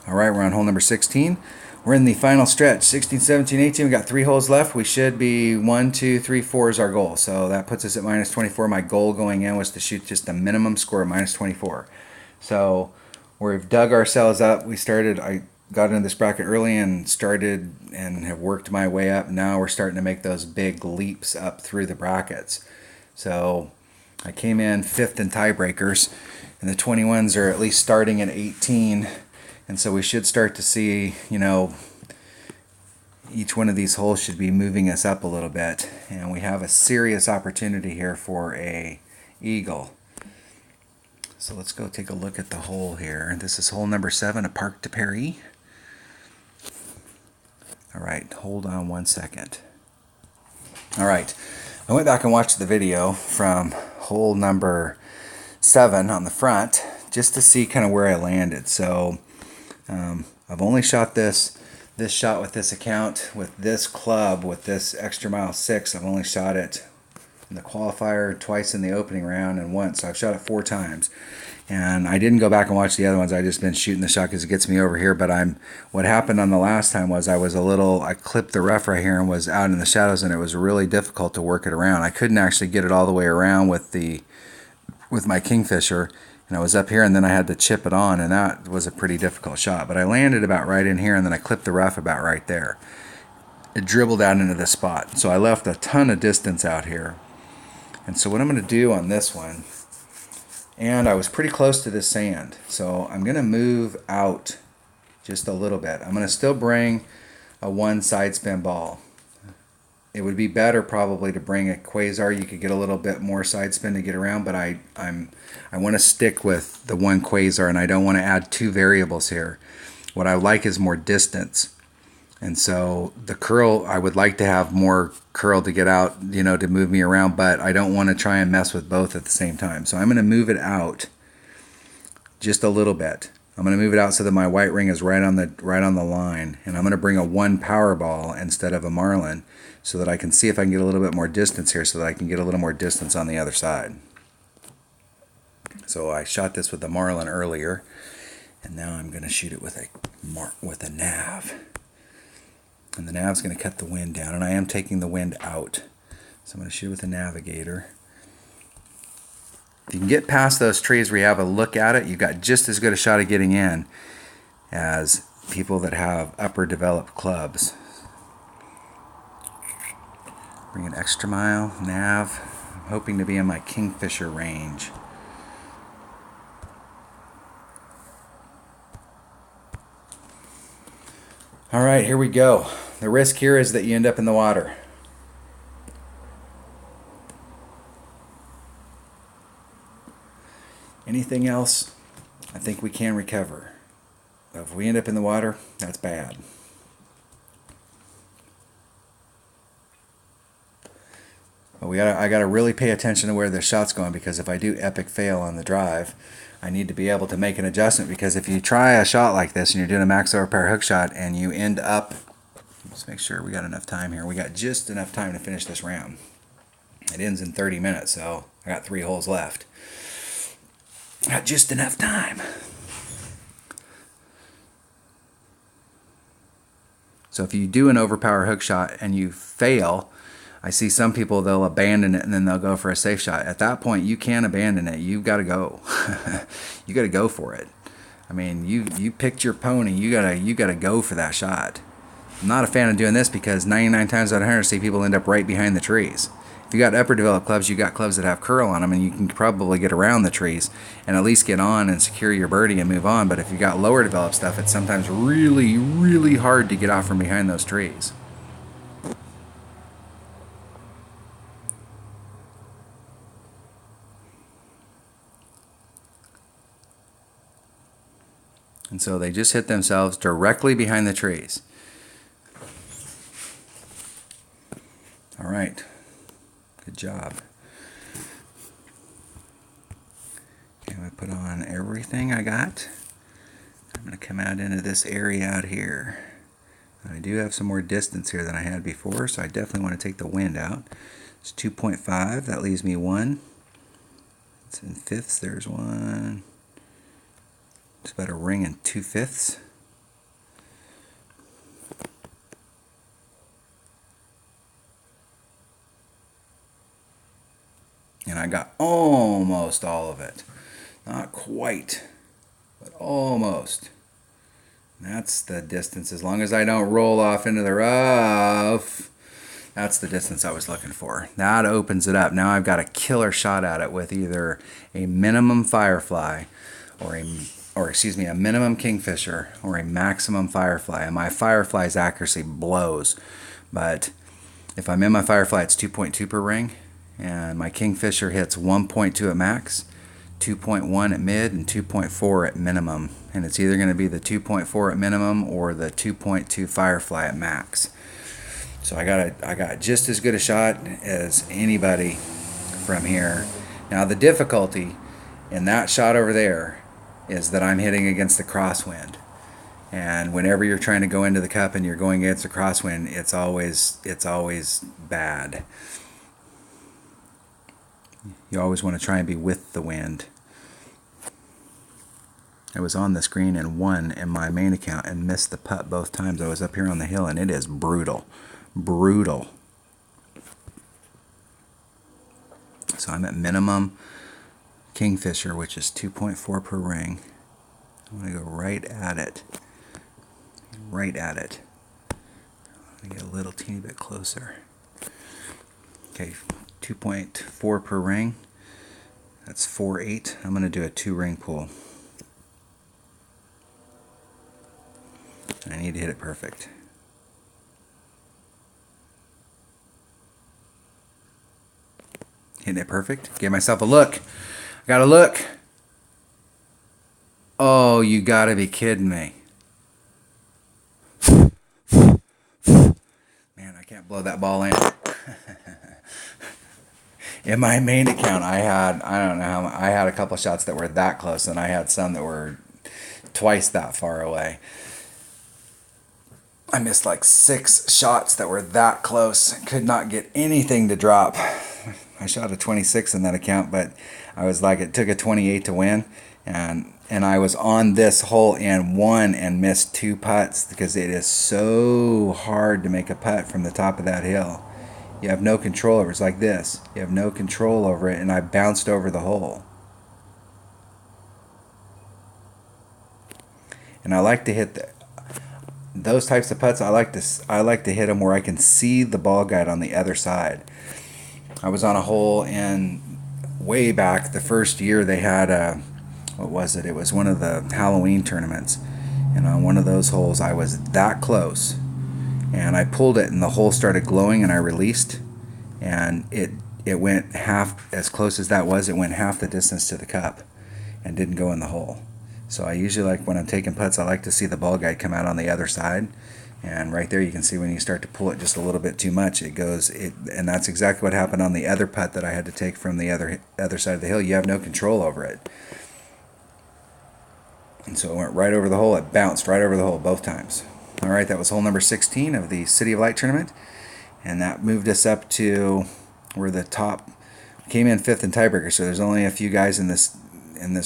All right, we're on hole number 16. We're in the final stretch, 16, 17, 18. We got 3 holes left. We should be 1, 2, 3, 4 is our goal. So that puts us at minus 24. My goal going in was to shoot just a minimum score of minus 24. So we've dug ourselves up. I got into this bracket early and started and have worked my way up. Now we're starting to make those big leaps up through the brackets. So I came in 5th in tiebreakers, and the 21s are at least starting at 18. And so we should start to see, each one of these holes should be moving us up a little bit. And we have a serious opportunity here for a eagle. So let's go take a look at the hole here. This is hole number 7, a Parc de Paris. All right, hold on one second. All right, I went back and watched the video from hole number 7 on the front just to see kind of where I landed. So I've only shot this shot with this account, with this club, with this Extra Mile 6. I've only shot it in the qualifier, twice in the opening round, and once. So I've shot it 4 times. And I didn't go back and watch the other ones. I just been shooting the shot because it gets me over here. But what happened on the last time was I clipped the rough right here and was out in the shadows, and it was really difficult to work it around. I couldn't actually get it all the way around with my Kingfisher. And I was up here, and then I had to chip it on, and that was a pretty difficult shot. But I landed about right in here, and then I clipped the rough about right there. It dribbled out into this spot. So I left a ton of distance out here. And so what I'm going to do on this one, and I was pretty close to this sand, so I'm going to move out just a little bit. I'm going to still bring a 1 side spin ball. It would be better probably to bring a Quasar. You could get a little bit more side spin to get around, but I want to stick with the 1 Quasar, and I don't want to add 2 variables here. What I like is more distance. And so the curl, I would like to have more curl to get out, to move me around, but I don't want to try and mess with both at the same time. So I'm going to move it out just a little bit. I'm going to move it out so that my white ring is right on the line, and I'm going to bring a 1 power ball instead of a Marlin so that I can see if I can get a little bit more distance here, so that I can get a little more distance on the other side. So I shot this with the Marlin earlier, and now I'm going to shoot it with a nav. And the nav's going to cut the wind down, and I am taking the wind out. So I'm going to shoot with a Navigator. If you can get past those trees where you have a look at it, you've got just as good a shot of getting in as people that have upper developed clubs. Bring an Extra Mile, nav. I'm hoping to be in my Kingfisher range. All right, here we go. The risk here is that you end up in the water. Anything else, I think we can recover. But if we end up in the water, that's bad. But I gotta really pay attention to where the shot's going, because if I do epic fail on the drive, I need to be able to make an adjustment, because if you try a shot like this and you're doing a max overpower hook shot and you end up, let's make sure we got enough time here. We got just enough time to finish this round. It ends in 30 minutes, so I got 3 holes left. Got just enough time. So if you do an overpower hook shot and you fail, I see some people, they'll abandon it and then they'll go for a safe shot. At that point, you can't abandon it. You've got to go. You got to go for it. I mean, you picked your pony. You gotta go for that shot. I'm not a fan of doing this because 99 times out of 100, I see people end up right behind the trees. If you got upper developed clubs, you got clubs that have curl on them, and you can probably get around the trees and at least get on and secure your birdie and move on. But if you got lower developed stuff, it's sometimes really, really hard to get out from behind those trees. And so they just hit themselves directly behind the trees. All right. Good job. Okay, I put on everything I got. I'm going to come out into this area out here. I do have some more distance here than I had before, so I definitely want to take the wind out. It's 2.5. That leaves me 1. It's in fifths. There's 1. It's about a ring in 2/5. And I got almost all of it. Not quite, but almost. That's the distance. As long as I don't roll off into the rough, that's the distance I was looking for. That opens it up. Now I've got a killer shot at it with either a minimum firefly or a minimum kingfisher or a maximum firefly. And my firefly's accuracy blows. But if I'm in my firefly, it's 2.2 per ring. And my kingfisher hits 1.2 at max, 2.1 at mid, and 2.4 at minimum. And it's either going to be the 2.4 at minimum or the 2.2 firefly at max. So I got just as good a shot as anybody from here. Now the difficulty in that shot over there is that I'm hitting against the crosswind. And whenever you're trying to go into the cup and you're going against the crosswind, it's always bad. You always want to try and be with the wind. I was on this green and won in my main account and missed the putt both times. I was up here on the hill and it is brutal. Brutal. So I'm at minimum kingfisher, which is 2.4 per ring. I'm going to go right at it. Right at it. I'm going to get a little teeny bit closer. Okay, 2.4 per ring. That's 4.8. I'm going to do a 2-ring pull. I need to hit it perfect. Hitting it perfect. Give myself a look. I got a look. Oh, you gotta be kidding me. Man, I can't blow that ball in. In my main account, I don't know, I had a couple shots that were that close, and I had some that were twice that far away. I missed like 6 shots that were that close. Could not get anything to drop. I shot a 26 in that account, but I was like, it took a 28 to win, and I was on this hole and won and missed 2 putts because it is so hard to make a putt from the top of that hill. You have no control over it. It's like this. You have no control over it, and I bounced over the hole. And I like to hit those types of putts. I like to hit them where I can see the ball guide on the other side. I was on a hole in way back the first year they had what was it? It was one of the Halloween tournaments, and on one of those holes I was that close, and I pulled it, and the hole started glowing, and I released, and it went half, as close as that was, it went half the distance to the cup, and didn't go in the hole. So I usually like, when I'm taking putts, I like to see the ball guide come out on the other side. And right there you can see when you start to pull it just a little bit too much, and that's exactly what happened on the other putt that I had to take from the other side of the hill. You have no control over it. And so it went right over the hole. It bounced right over the hole both times. All right, that was hole number 16 of the City of Light tournament. And that moved us up to where the top came in 5th in tiebreaker. So there's only a few guys in this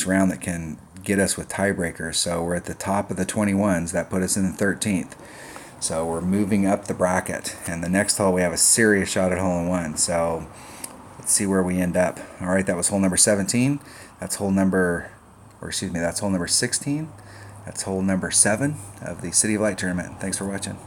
round that can get us with tiebreakers. So we're at the top of the 21s. That put us in the 13th. So we're moving up the bracket, and the next hole we have a serious shot at hole-in-one. So let's see where we end up. All right, that was hole number 17. That's hole number 16. That's hole number 7 of the City of Light tournament. Thanks for watching.